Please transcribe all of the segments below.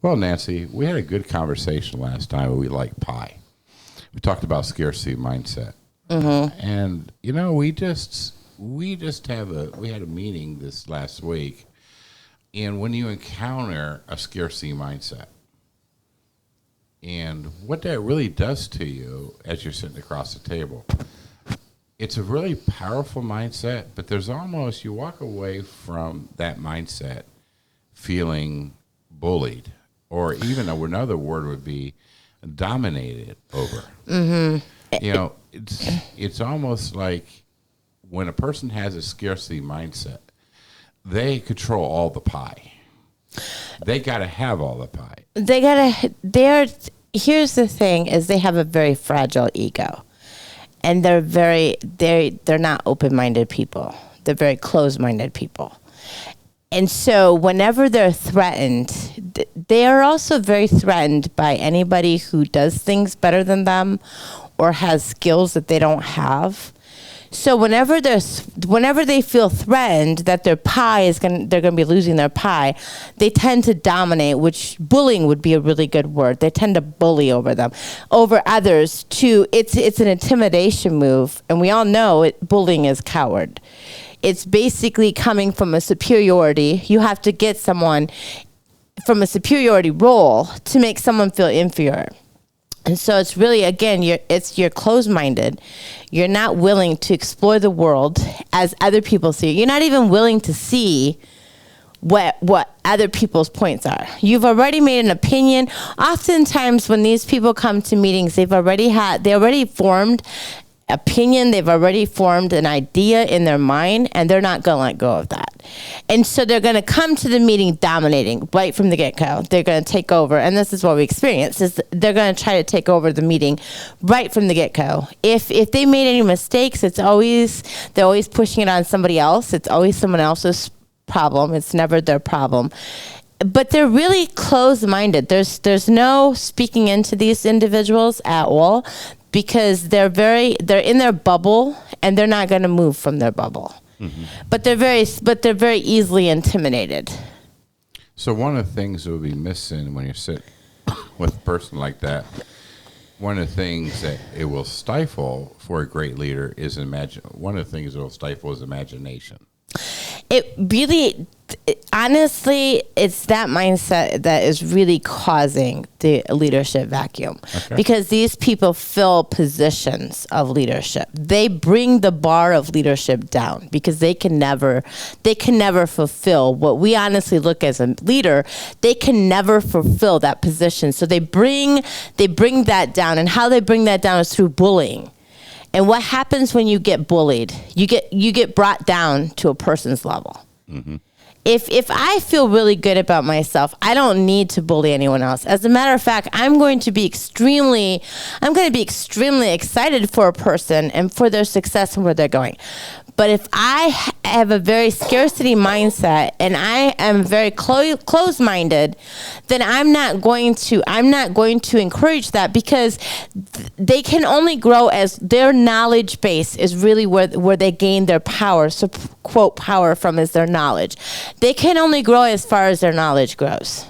Well, Nancy, we had a good conversation last time where we like pie. We talked about scarcity mindset. And we had a meeting this last week, and when you encounter a scarcity mindset and what that really does to you as you're sitting across the table, it's a really powerful mindset, but there's almost, you walk away from that mindset feeling bullied, or even another word would be dominated over. It's almost like when a person has a scarcity mindset, they control all the pie. They got to have all the pie. Here's the thing is they have a very fragile ego, and they're not open-minded people. They're very closed-minded people. And so whenever they're threatened, they are also very threatened by anybody who does things better than them or has skills that they don't have. So whenever they feel threatened that their pie they're going to be losing their pie, they tend to dominate, which bullying would be a really good word. They tend to bully over others. It's an intimidation move, and we all know bullying is coward. It's basically coming from a superiority. You have to get someone from a superiority role to make someone feel inferior. And so it's really, again, you're closed-minded. You're not willing to explore the world as other people see it. You're not even willing to see what other people's points are. You've already made an opinion. Oftentimes when these people come to meetings, they already formed opinion, they've already formed an idea in their mind, and they're not going to let go of that. And so they're going to come to the meeting dominating right from the get-go. They're going to take over, and this is what we experience, is they're going to try to take over the meeting right from the get-go. If they made any mistakes, they're always pushing it on somebody else. It's always someone else's problem. It's never their problem. But they're really closed-minded. There's no speaking into these individuals at all, because they're in their bubble and they're not going to move from their bubble. Mm-hmm. But they're very easily intimidated. So one of the things that would be missing when you're sitting with a person like that, one of the things that it will stifle for a great leader is one of the things it will stifle is imagination. It really, honestly, it's that mindset that is really causing the leadership vacuum. Okay. Because these people fill positions of leadership. They bring the bar of leadership down because they can never fulfill what we honestly look as a leader. They can never fulfill that position. So they bring that down, and how they bring that down is through bullying. And what happens when you get bullied? You get brought down to a person's level. Mm-hmm. If I feel really good about myself, I don't need to bully anyone else. As a matter of fact, I'm going to be extremely excited for a person and for their success and where they're going. But if I have a very scarcity mindset and I am very closed-minded, then I'm not going to encourage that, because they can only grow as their knowledge base is really where they gain their power. So, quote, power from is their knowledge. They can only grow as far as their knowledge grows.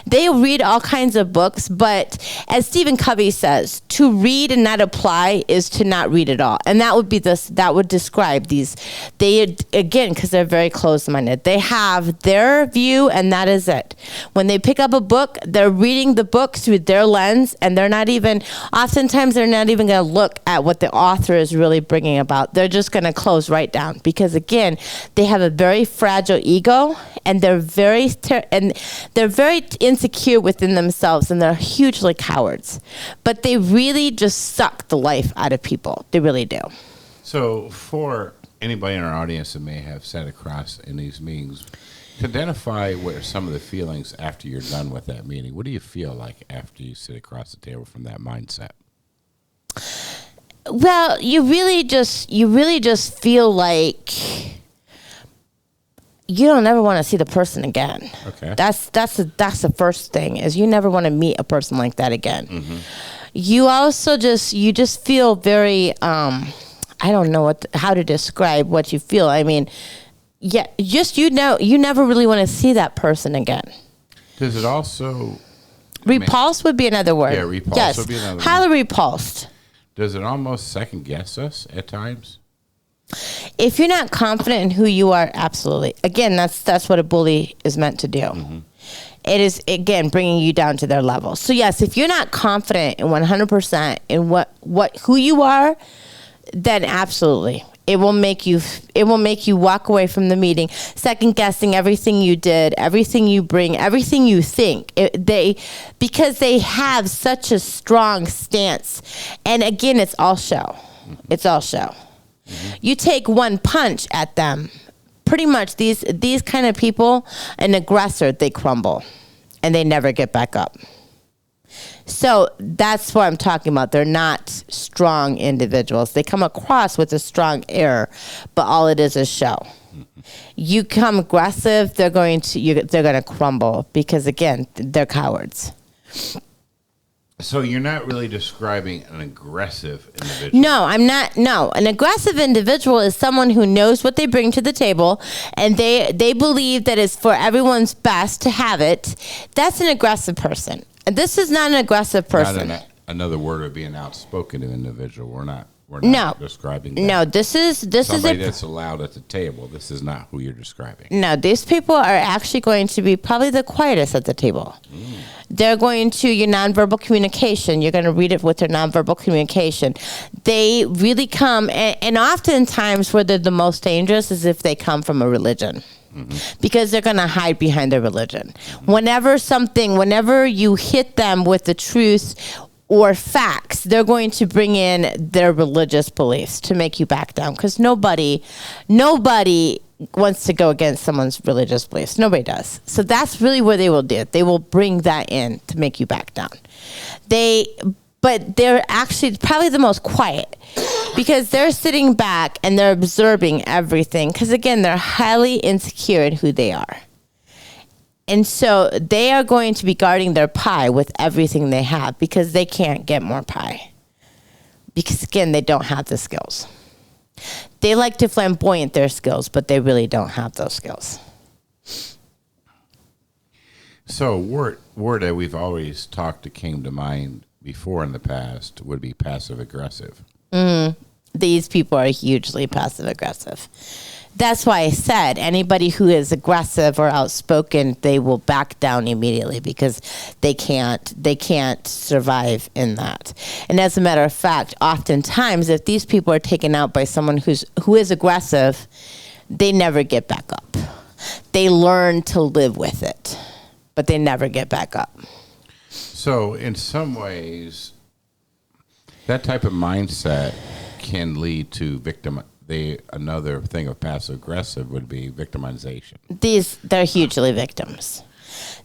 They read all kinds of books, but as Stephen Covey says, to read and not apply is to not read at all. And that would describe these. They, again, because they're very closed-minded. They have their view, and that is it. When they pick up a book, they're reading the book through their lens, and oftentimes they're not even going to look at what the author is really bringing about. They're just going to close right down, because again, they have a very fragile ego, and they're very insecure within themselves, and they're hugely cowards. But they really just suck the life out of people. They really do. So for anybody in our audience that may have sat across in these meetings, to identify what are some of the feelings after you're done with that meeting. What do you feel like after you sit across the table from that mindset? Well, you really just feel like you don't ever want to see the person again. Okay. That's the first thing, is you never want to meet a person like that again. Mm-hmm. You also just feel very, I don't know how to describe what you feel. I mean, yeah, you never really want to see that person again. Does it also Repulsed would be another word. Yeah, repulsed yes. would be another one. Highly repulsed. Does it almost second guess us at times? If you're not confident in who you are, absolutely. Again, that's what a bully is meant to do. Mm-hmm. It is, again, bringing you down to their level. So yes, if you're not confident in 100% in who you are, then absolutely. It will make you walk away from the meeting second guessing everything you did, everything you bring, everything you think. Because they have such a strong stance. And again, it's all show. It's all show. Mm-hmm. You take one punch at them, pretty much these kind of people, an aggressor, they crumble and they never get back up. So that's what I'm talking about. They're not strong individuals. They come across with a strong air, but all it is show. You come aggressive, they're going to crumble because again, they're cowards. So you're not really describing an aggressive individual. No, I'm not. No, an aggressive individual is someone who knows what they bring to the table, and they believe that it's for everyone's best to have it. That's an aggressive person. This is not an aggressive person. Another word would be an outspoken individual. We're not describing that. No, this is somebody that's allowed at the table. This is not who you're describing. No, these people are actually going to be probably the quietest at the table. They're going to your nonverbal communication. You're going to read it with their nonverbal communication. They really come, and oftentimes where they're the most dangerous is if they come from a religion. Mm-hmm. Because they're going to hide behind their religion. Mm-hmm. Whenever you hit them with the truth or facts, they're going to bring in their religious beliefs to make you back down. Because nobody wants to go against someone's religious beliefs. Nobody does. So that's really where they will do it. They will bring that in to make you back down. But they're actually probably the most quiet because they're sitting back and they're observing everything. Because again, they're highly insecure in who they are. And so they are going to be guarding their pie with everything they have because they can't get more pie. Because again, they don't have the skills. They like to flamboyant their skills, but they really don't have those skills. So word that we've always talked that came to mind before in the past would be passive aggressive. These people are hugely passive aggressive. That's why I said anybody who is aggressive or outspoken, they will back down immediately because they can't survive in that. And as a matter of fact, oftentimes if these people are taken out by someone who is aggressive, they never get back up. They learn to live with it, but they never get back up. So in some ways, that type of mindset can lead to another thing of passive aggressive would be victimization. They're hugely victims.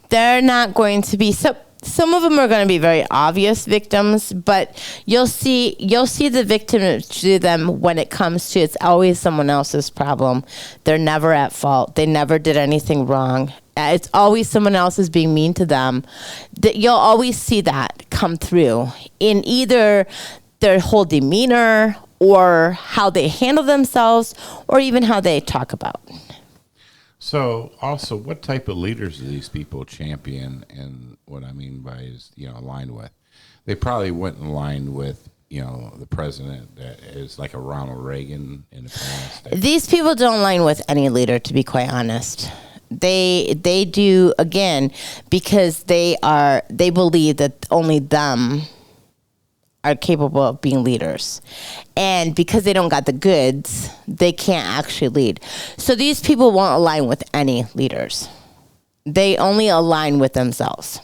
They're not going to be some of them are going to be very obvious victims, but you'll see the victim to them when it comes to it's always someone else's problem. They're never at fault. They never did anything wrong. It's always someone else is being mean to them. You'll always see that come through in either their whole demeanor or how they handle themselves or even how they talk about. So also, what type of leaders do these people champion? And what I mean by is, align with? They probably went in line with, the president that is like a Ronald Reagan in the past. These people don't align with any leader, to be quite honest. They do, again, because they believe that only them are capable of being leaders. And because they don't got the goods, they can't actually lead. So these people won't align with any leaders. They only align with themselves.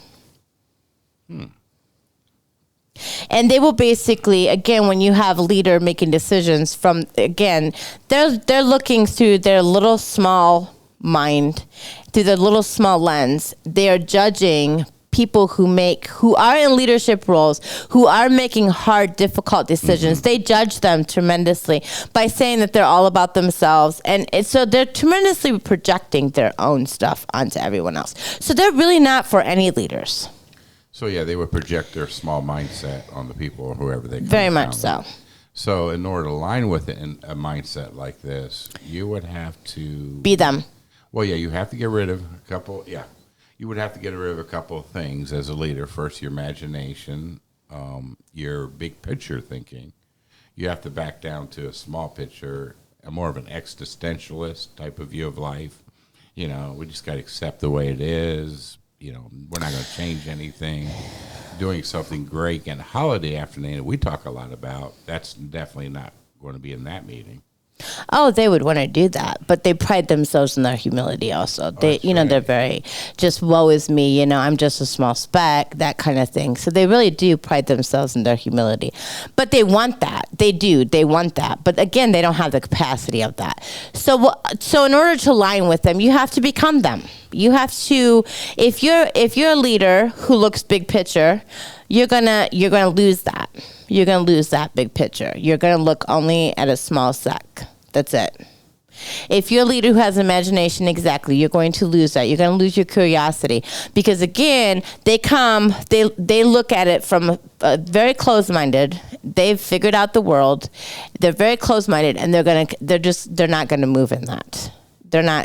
And they will basically, again, when you have a leader making decisions they're looking through their little small mind, through their little small lens. They are judging people who are in leadership roles, who are making hard, difficult decisions. Mm-hmm. They judge them tremendously by saying that they're all about themselves. And so they're tremendously projecting their own stuff onto everyone else. So they're really not for any leaders. So yeah, they would project their small mindset on the people or whoever they come Very much so. With. So in order to align with it in a mindset like this, you would have to be them. Well, yeah, you have to get rid of a couple. Yeah. you would have to get rid of a couple of things as a leader. First, your imagination, your big picture thinking. You have to back down to a small picture, a more of an existentialist type of view of life. You know, we just got to accept the way it is. You know, we're not going to change anything. Doing something great and holiday afternoon that we talk a lot about, that's definitely not going to be in that meeting. Oh, they would want to do that, but they pride themselves in their humility also. They, That's right. they're very just woe is me, I'm just a small speck, that kind of thing. So they really do pride themselves in their humility. But they want that. They do. They want that. But again, they don't have the capacity of that. So in order to align with them, you have to become them. You have to, if you're a leader who looks big picture, you're gonna lose that. You're gonna lose that big picture. You're gonna look only at a small sec. That's it. If you're a leader who has imagination, exactly, you're going to lose that. You're going to lose your curiosity because again, they look at it from very closed-minded. They've figured out the world. They're very closed-minded, and they're not going to move in that.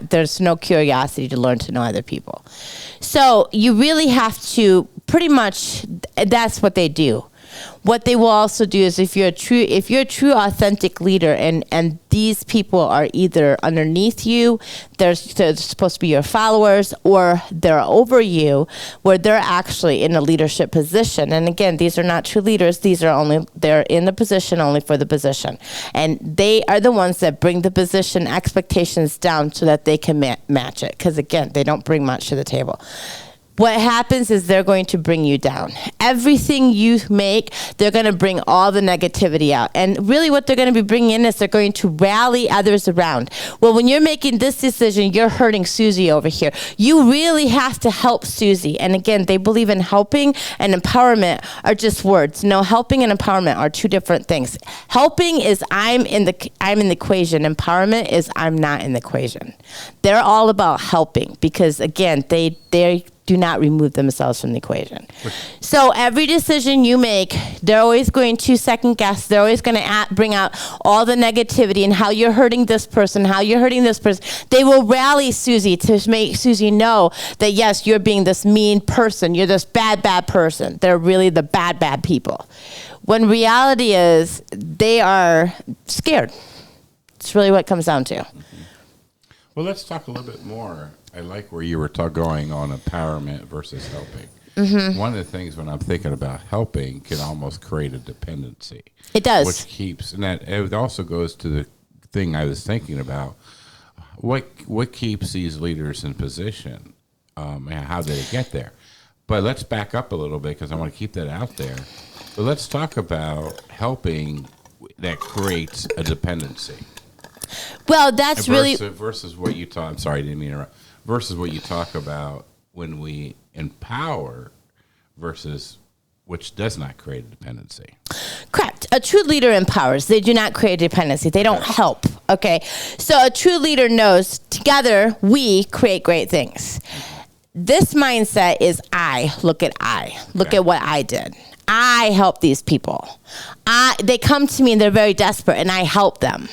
There's no curiosity to learn to know other people. So you really have to pretty much, that's what they do. What they will also do is if you're a true authentic leader and these people are either underneath you, they're supposed to be your followers, or they're over you where they're actually in a leadership position. And again, these are not true leaders. They're in the position only for the position. And they are the ones that bring the position expectations down so that they can match it. Because again, they don't bring much to the table. What happens is they're going to bring you down. Everything you make, they're going to bring all the negativity out. And really what they're going to be bringing in is they're going to rally others around. Well, when you're making this decision, you're hurting Susie over here. You really have to help Susie. And again, they believe in helping and empowerment are just words. No, helping and empowerment are two different things. Helping is I'm in the equation. Empowerment is I'm not in the equation. They're all about helping because again, they do not remove themselves from the equation. So every decision you make, they're always going to second guess. They're always going to bring out all the negativity and how you're hurting this person, how you're hurting this person. They will rally Susie to make Susie know that, yes, you're being this mean person. You're this bad person. They're really the bad people. When reality is they are scared. It's really what it comes down to. Well, let's talk a little bit more. I like where you were going on empowerment versus helping. Mm-hmm. One of the things when I'm thinking about helping can almost create a dependency. It does. Which keeps, and that it also goes to the thing I was thinking about. What keeps these leaders in position? And how did it get there? But let's back up a little bit because I want to keep that out there. But let's talk about helping that creates a dependency. Well, that's versus what you talk. I'm sorry, I didn't mean to interrupt. Versus what you talk about when we empower, versus which does not create a dependency. Correct. A true leader empowers. They do not create a dependency. They don't help. Okay. So a true leader knows together we create great things. This mindset is look at what I did. I help these people. They come to me and they're very desperate and I help them.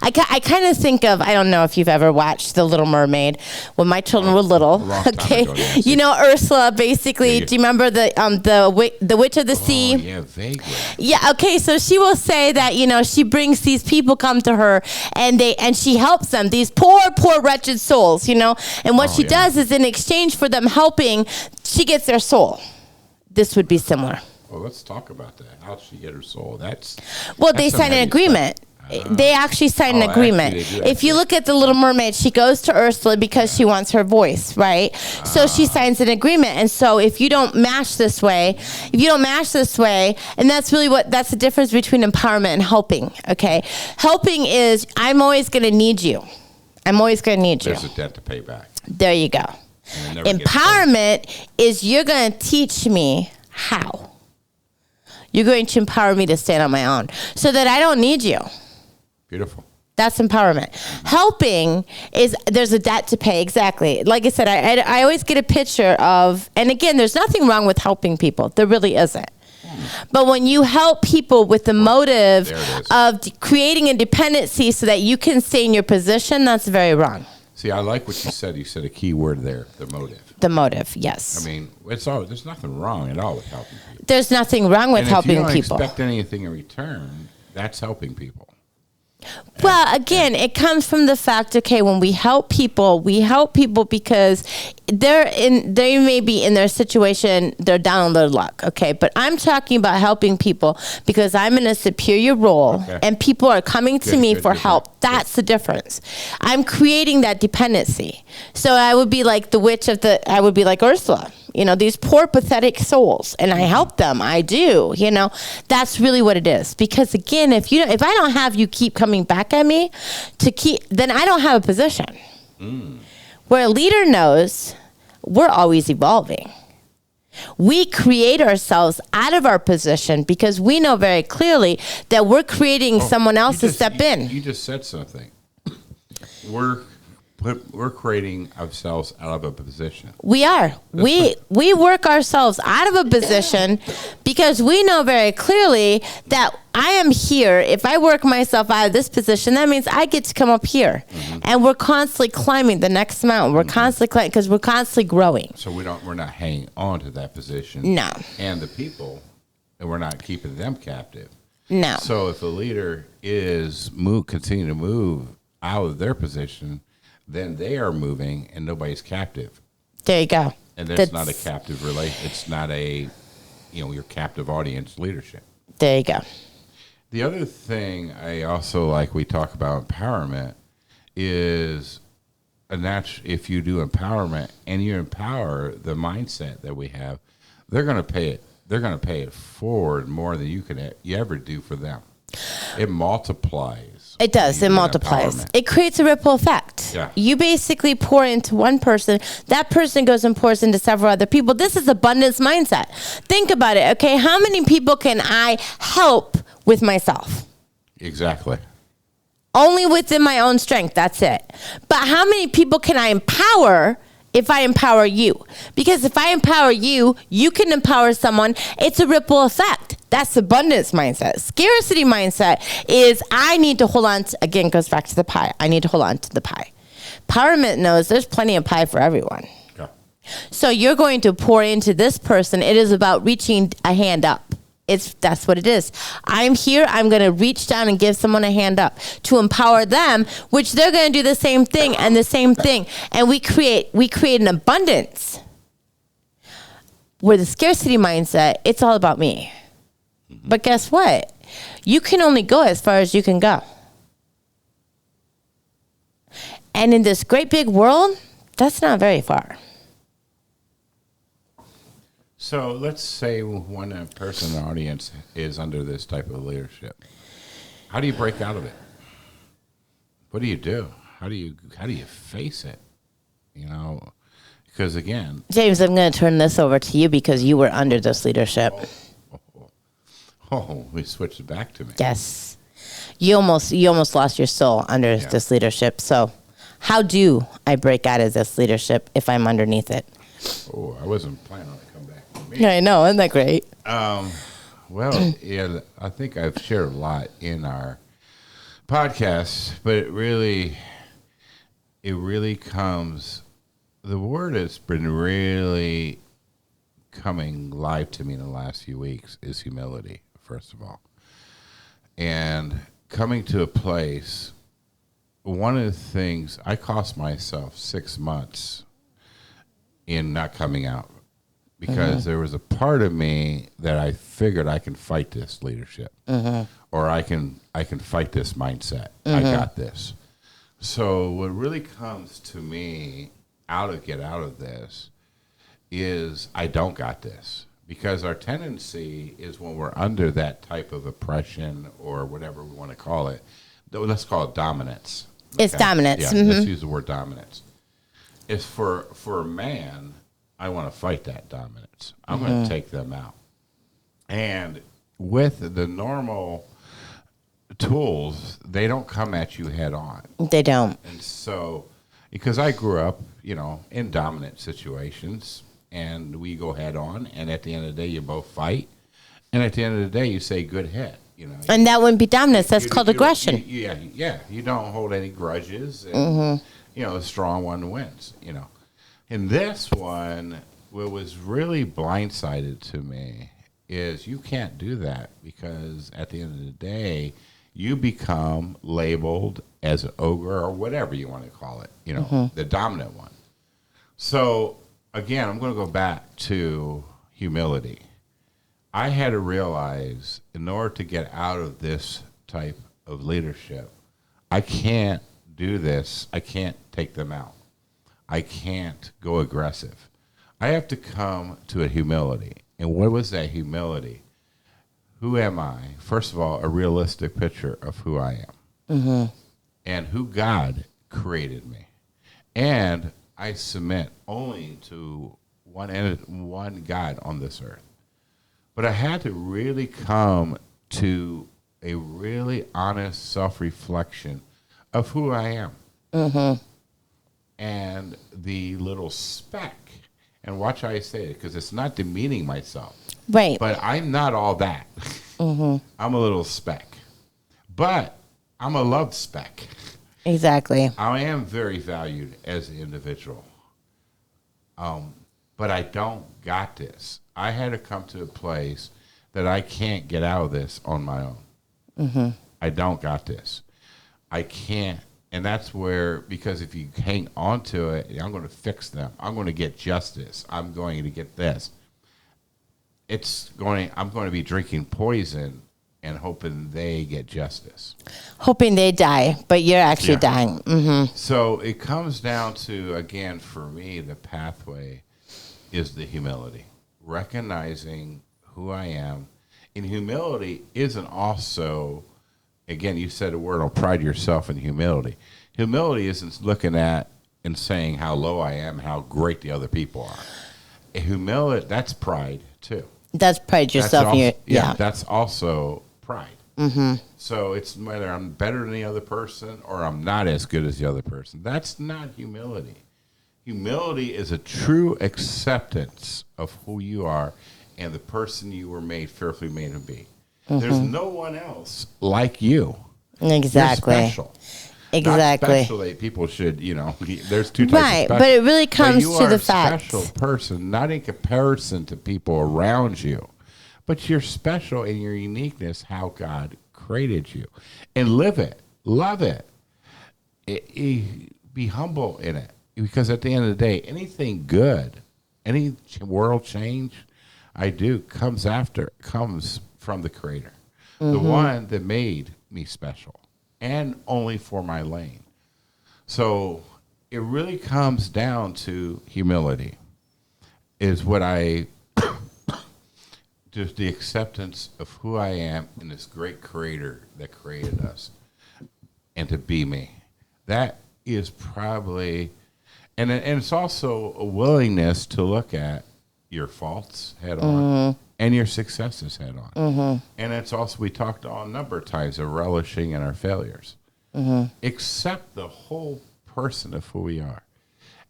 I kind of think of, I don't know if you've ever watched The Little Mermaid when my children were little. Okay. Ago, Ursula, basically, do you remember the Witch of the Sea? Oh, yeah, vaguely. Yeah, okay, so she will say that, she brings these people come to her and she helps them, these poor wretched souls, and what she does is in exchange for them helping, she gets their soul. This would be similar. Well, let's talk about that. How'd she get her soul? They sign an agreement. They actually sign an agreement. If you look at The Little Mermaid, she goes to Ursula because she wants her voice, right? So she signs an agreement. And so if you don't match this way, and that's really that's the difference between empowerment and helping, okay? Helping is, I'm always going to need you. There's a debt to pay back. There you go. Empowerment is you're going to teach me how. You're going to empower me to stand on my own so that I don't need you. Beautiful. That's empowerment. Helping is there's a debt to pay. Exactly. Like I said, I always get a picture of, and again, there's nothing wrong with helping people. There really isn't. But when you help people with the motive of creating a dependency so that you can stay in your position, that's very wrong. See, I like what you said. You said a key word there, the motive. The motive, yes. I mean, there's nothing wrong at all with helping people. There's nothing wrong with And helping if you don't people. expect anything in return, that's helping people. Well, again, it comes from the fact, okay, when we help people because they may be in their situation, they're down on their luck, okay? But I'm talking about helping people because I'm in a superior role and people are coming to me for help. That's the difference. I'm creating that dependency. So I would be like I would be like Ursula. These poor, pathetic souls, and I help them. I do. That's really what it is. Because again, if I don't have you keep coming back at me, then I don't have a position. Where a leader knows, we're always evolving. We create ourselves out of our position because we know very clearly that we're creating someone else to step in. You just said something. We're creating ourselves out of a position. We are. We work ourselves out of a position because we know very clearly that I am here. If I work myself out of this position, that means I get to come up here. And we're constantly climbing the next mountain. We're constantly climbing because we're constantly growing. So we're not hanging on to that position. No. And the people, and we're not keeping them captive. No. So if a leader is continue to move out of their position, then they are moving and nobody's captive. There you go. And that's not a captive relation. It's not your captive audience leadership. There you go. The other thing I also like, we talk about empowerment, is if you do empowerment and you empower the mindset that we have, they're going to pay it. They're going to pay it forward more than you ever do for them. It multiplies. It does. It multiplies. It creates a ripple effect. Yeah. You basically pour into one person. That person goes and pours into several other people. This is abundance mindset. Think about it. Okay. How many people can I help with myself? Exactly. Only within my own strength. That's it. But how many people can I empower if I empower you? Because if I empower you, you can empower someone. It's a ripple effect. That's abundance mindset. Scarcity mindset is I need to hold on to, again, goes back to the pie. I need to hold on to the pie. Empowerment knows there's plenty of pie for everyone. Yeah. So you're going to pour into this person. It is about reaching a hand up. That's what it is. I'm here. I'm going to reach down and give someone a hand up to empower them, which they're going to do the same thing and the same thing. And we create an abundance where the scarcity mindset, it's all about me. But guess what? You can only go as far as you can go. And in this great big world, that's not very far. So let's say one person in the audience is under this type of leadership. How do you break out of it? What do you do? How do you face it? Because again, James, I'm going to turn this over to you because you were under this leadership. We switched it back to me. Yes. You almost lost your soul under this leadership. So how do I break out of this leadership if I'm underneath it? Oh, I wasn't planning on it coming back to me. Yeah, I know. Isn't that great? Well, yeah, I think I've shared a lot in our podcast, but it really comes, the word has been really coming live to me in the last few weeks is humility, first of all. And coming to a place, one of the things, I cost myself 6 months in not coming out because there was a part of me that I figured I can fight this leadership or I can fight this mindset. I got this. So what really comes to me get out of this is I don't got this, because our tendency is when we're under that type of oppression or whatever we want to call it, let's call it dominance. It's dominance. Yeah, let's use the word dominance. It's for a man, I want to fight that dominance. I'm going to take them out. And with the normal tools, they don't come at you head on. They don't. And so, because I grew up, in dominant situations, and we go head on, and at the end of the day, you both fight. And at the end of the day, you say, good head. And that wouldn't be dominance. That's called aggression. Yeah. You don't hold any grudges. And, the strong one wins, In this one, what was really blindsided to me is you can't do that because at the end of the day, you become labeled as an ogre or whatever you want to call it, the dominant one. So, again, I'm going to go back to humility. I had to realize in order to get out of this type of leadership, I can't do this. I can't take them out. I can't go aggressive. I have to come to a humility. And what was that humility? Who am I? First of all, a realistic picture of who I am and who God created me. And I submit only to one God on this earth. But I had to really come to a really honest self-reflection of who I am. And the little speck, and watch how I say it, because it's not demeaning myself. Right. But I'm not all that. I'm a little speck. But I'm a love speck. Exactly. I am very valued as an individual. But I don't got this. I had to come to a place that I can't get out of this on my own. I don't got this. I can't. And that's where, because if you hang on to it, I'm going to fix them. I'm going to get justice. I'm going to get this. I'm going to be drinking poison and hoping they get justice. Hoping they die, but you're actually dying. So it comes down to, again, for me, the pathway is the humility. Recognizing who I am. And humility isn't also, again, you said a word on pride yourself in humility. Humility isn't looking at and saying how low I am, how great the other people are. Humility, that's pride too. That's pride yourself. That's also pride. So it's whether I'm better than the other person or I'm not as good as the other person. That's not humility. Humility is a true acceptance of who you are and the person you were fearfully made to be. There's no one else like you. Exactly. You're special. Exactly. Not special that people should, there's two types of special. But it really comes to the fact. You are a special person, not in comparison to people around you, but you're special in your uniqueness, how God created you. And live it. Love it. Be humble in it. Because at the end of the day, anything good, any world change I do comes from the Creator, the one that made me special, and only for my lane. So it really comes down to humility, is what just the acceptance of who I am in this great Creator that created us, and to be me. That is probably, and it's also a willingness to look at your faults head on and your successes head on. And it's also, we talked on a number of times of relishing in our failures. Accept the whole person of who we are.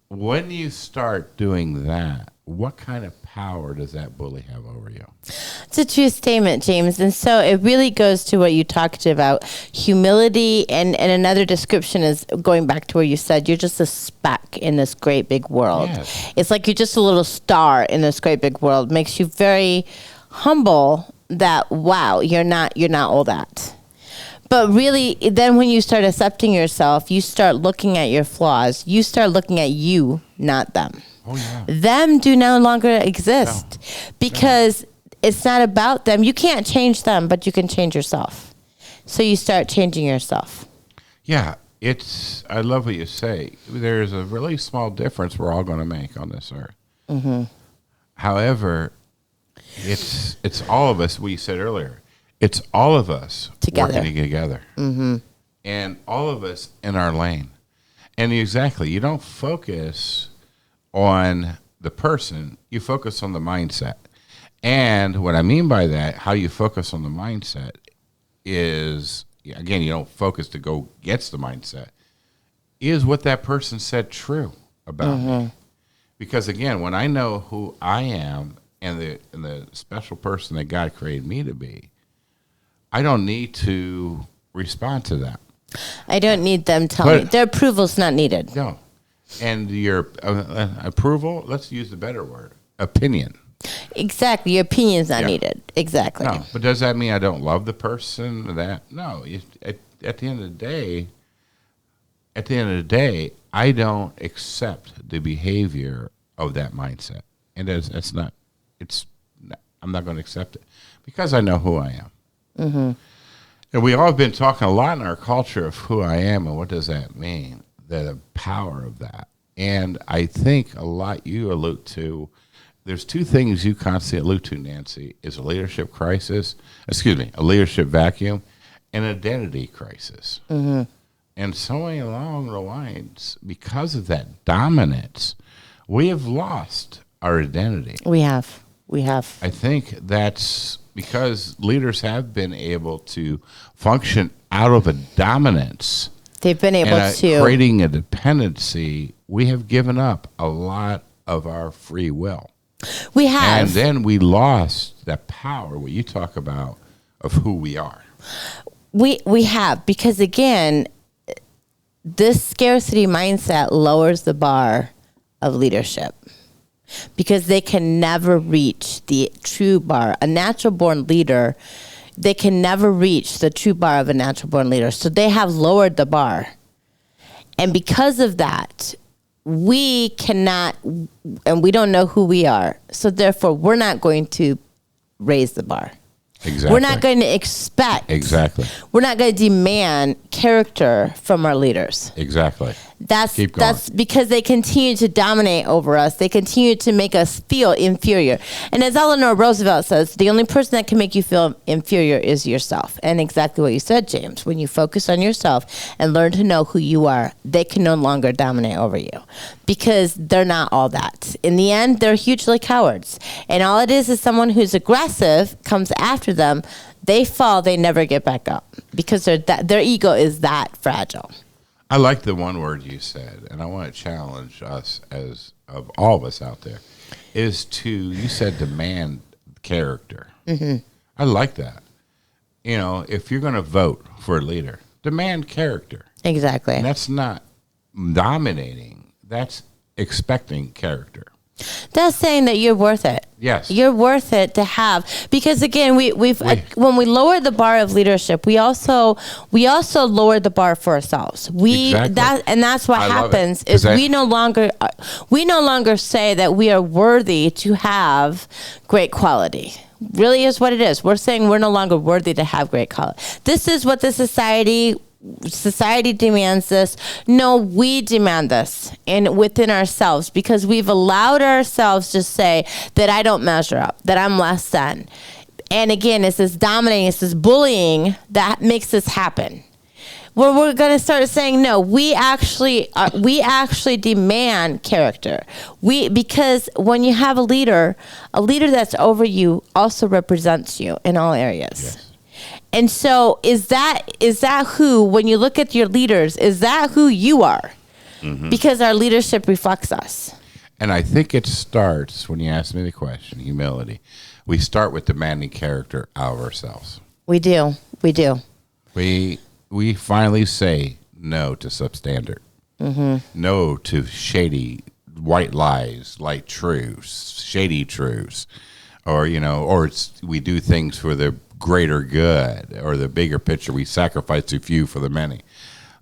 When you start doing that, what kind of power does that bully have over you? It's a true statement, James. And so it really goes to what you talked about, humility. And another description is going back to where you said you're just a speck in this great big world. Yes. It's like you're just a little star in this great big world. Makes you very humble that, wow, you're not all that. But really, then when you start accepting yourself, you start looking at your flaws. You start looking at you, not them. Oh, yeah. Them do no longer exist because it's not about them. You can't change them, but you can change yourself. So you start changing yourself. Yeah, I love what you say. There's a really small difference we're all going to make on this earth. However, it's all of us, we said earlier, it's all of us together. Working together. And all of us in our lane. And exactly, you don't focus on the person, you focus on the mindset. And what I mean by that, how you focus on the mindset is, again, you don't focus to go against the mindset, is what that person said true about me. Because again, when I know who I am and the special person that God created me to be, I don't need to respond to that. I don't need them telling me. Their approval's not needed. No. and your approval. Let's use the better word, opinion. Exactly. Your opinion's not Yeah. needed. Exactly. No, but does that mean I don't love the person? That no. At the end of the day, I don't accept the behavior of that mindset, and it's not. I'm not going to accept it because I know who I am. Mm-hmm. And we all have been talking a lot in our culture of who I am and what does that mean, the power of that. And I think a lot you allude to, there's two things you constantly allude to, Nancy, is a leadership crisis, a leadership vacuum, and identity crisis. Mm-hmm. And somewhere along the lines, because of that dominance, we have lost our identity. We have. I think that's because leaders have been able to function out of a dominance They've been able and to. creating a dependency. We have given up a lot of our free will. We have. And then we lost that power, what you talk about, of who we are. We have, because again, this scarcity mindset lowers the bar of leadership because they can never reach the true bar. A natural born leader, they can never reach the true bar of a natural born leader. So they have lowered the bar. And because of that, we cannot, and we don't know who we are. So therefore, we're not going to raise the bar. Exactly. We're not going to expect. Exactly. We're not going to demand character from our leaders. Exactly. That's Keep going. that's because they continue to dominate over us. They continue to make us feel inferior. And as Eleanor Roosevelt says, the only person that can make you feel inferior is yourself. And exactly what you said, James. When you focus on yourself and learn to know who you are, they can no longer dominate over you because they're not all that. In the end, they're hugely cowards. And all it is someone who's aggressive comes after them. They fall, they never get back up because their ego is that fragile. I like the one word you said, and I want to challenge us as of all of us out there, is to, you said demand character. Mm-hmm. I like that. You know, if you're going to vote for a leader, demand character. Exactly. And that's not dominating. That's expecting character. That's saying that you're worth it. Yes. You're worth it to have, because again, we've when we lower the bar of leadership, we also lower the bar for ourselves. Exactly. That's what I love happens it, is 'cause we no longer say that we are worthy to have great quality. Really is what it is. We're saying we're no longer worthy to have great quality. This is what the society demands this. No, we demand this and within ourselves because we've allowed ourselves to say that I don't measure up, that I'm less than. And again, it's this dominating, it's this bullying that makes this happen. Where we're going to start saying, no, we actually demand character. Because when you have a leader that's over you also represents you in all areas. Yes. And so is that who, when you look at your leaders, is that who you are? Mm-hmm. Because our leadership reflects us. And I think it starts, when you ask me the question, humility, we start with demanding character out of ourselves. We do. We finally say no to substandard. Mm-hmm. No to shady white lies, light truths, shady truths. Or, we do things for the greater good or the bigger picture. We sacrifice the few for the many.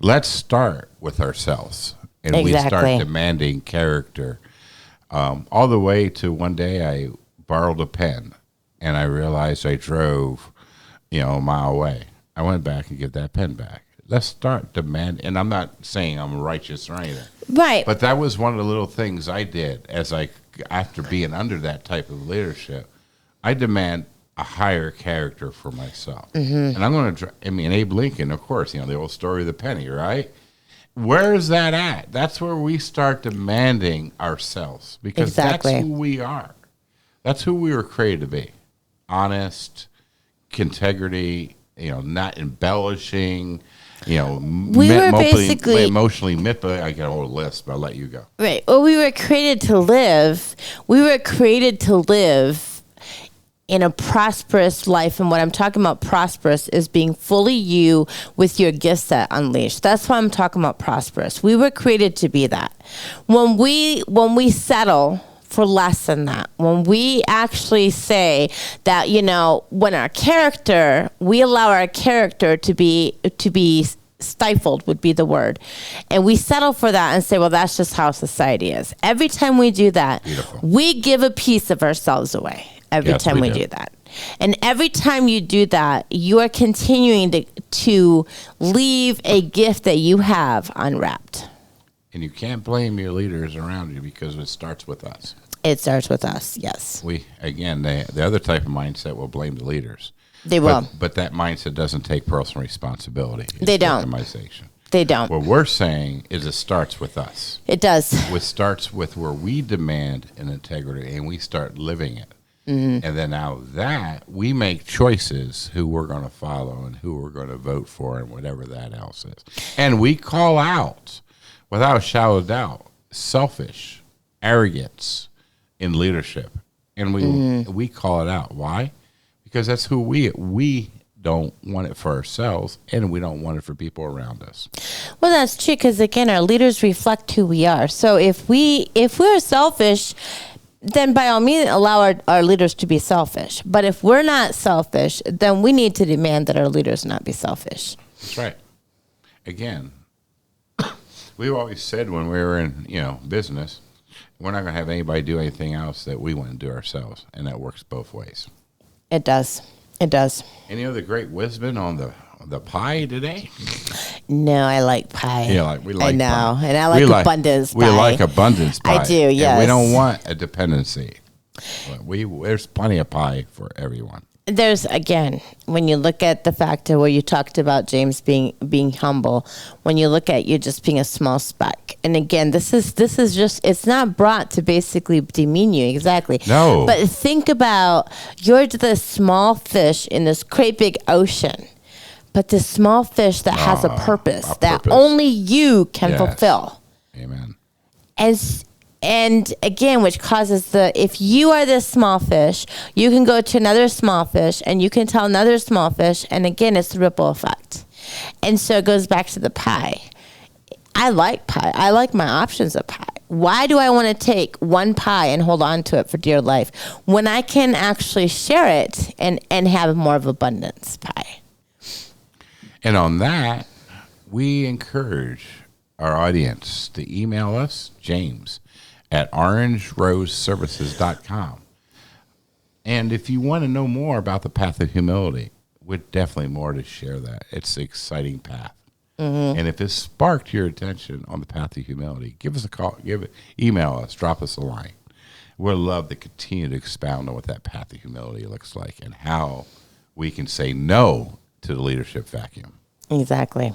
Let's start with ourselves. And Exactly. we start demanding character. All the way to one day I borrowed a pen and I realized I drove, a mile away. I went back and get that pen back. Let's start demanding. And I'm not saying I'm righteous or anything. Right. But that was one of the little things I did after being under that type of leadership. I demand a higher character for myself. Mm-hmm. And I'm going to, Abe Lincoln, of course, the old story of the penny, right? Where is that at? That's where we start demanding ourselves because Exactly. That's who we are. That's who we were created to be. Honest, integrity, not embellishing, emotionally manipulating. I got a whole list, but I'll let you go. Right. Well, we were created to live in a prosperous life. And what I'm talking about prosperous is being fully you with your gift set unleashed. That's why I'm talking about prosperous. We were created to be that. When we settle for less than that, when we actually say that, when we allow our character to be stifled would be the word, and we settle for that and say, well, that's just how society is. Every time we do that, Beautiful. we give a piece of ourselves away. Every Yes, time we we do. do that. And every time you do that, you are continuing to leave a gift that you have unwrapped. And you can't blame your leaders around you because it starts with us. It starts with us, yes. The other type of mindset will blame the leaders. They will. But that mindset doesn't take personal responsibility. It's They don't. victimization. They don't. What we're saying is it starts with us. It does. It starts with where we demand an integrity and we start living it. Mm-hmm. And then now that we make choices who we're going to follow and who we're going to vote for and whatever that else is. And we call out, without a shadow of doubt, selfish arrogance in leadership. And we call it out. Why? Because that's who we don't want it for ourselves, and we don't want it for people around us. Well, that's true, because again, our leaders reflect who we are. So if we're selfish, then by all means allow our leaders to be selfish. But if we're not selfish, then we need to demand that our leaders not be selfish. That's right. Again, we always said when we were in business, we're not going to have anybody do anything else that we want to do ourselves, and that works both ways. It does. It does. Any other great wisdom on the pie today? No, I like pie. Yeah, we like I know, pie. and I like abundance pie. We like abundance pie. I do, And yes. we don't want a dependency. But there's plenty of pie for everyone. There's, again, when you look at the factor where you talked about James being humble, when you look at you just being a small speck, and again, this is just, it's not brought to basically demean you, exactly. No. But think about, you're the small fish in this great big ocean, but this small fish that has a purpose that purpose. only you can Yes. fulfill. Amen. And again, which causes if you are this small fish, you can go to another small fish and you can tell another small fish. And again, it's the ripple effect. And so it goes back to the pie. I like pie. I like my options of pie. Why do I want to take one pie and hold on to it for dear life when I can actually share it and have more of abundance pie? And on that, we encourage our audience to email us, James, at orangeroseservices.com. And if you want to know more about the path of humility, we're definitely more to share that. It's an exciting path. Mm-hmm. And if it sparked your attention on the path of humility, give us a call, email us, drop us a line. We'd love to continue to expound on what that path of humility looks like and how we can say no to the leadership vacuum. Exactly.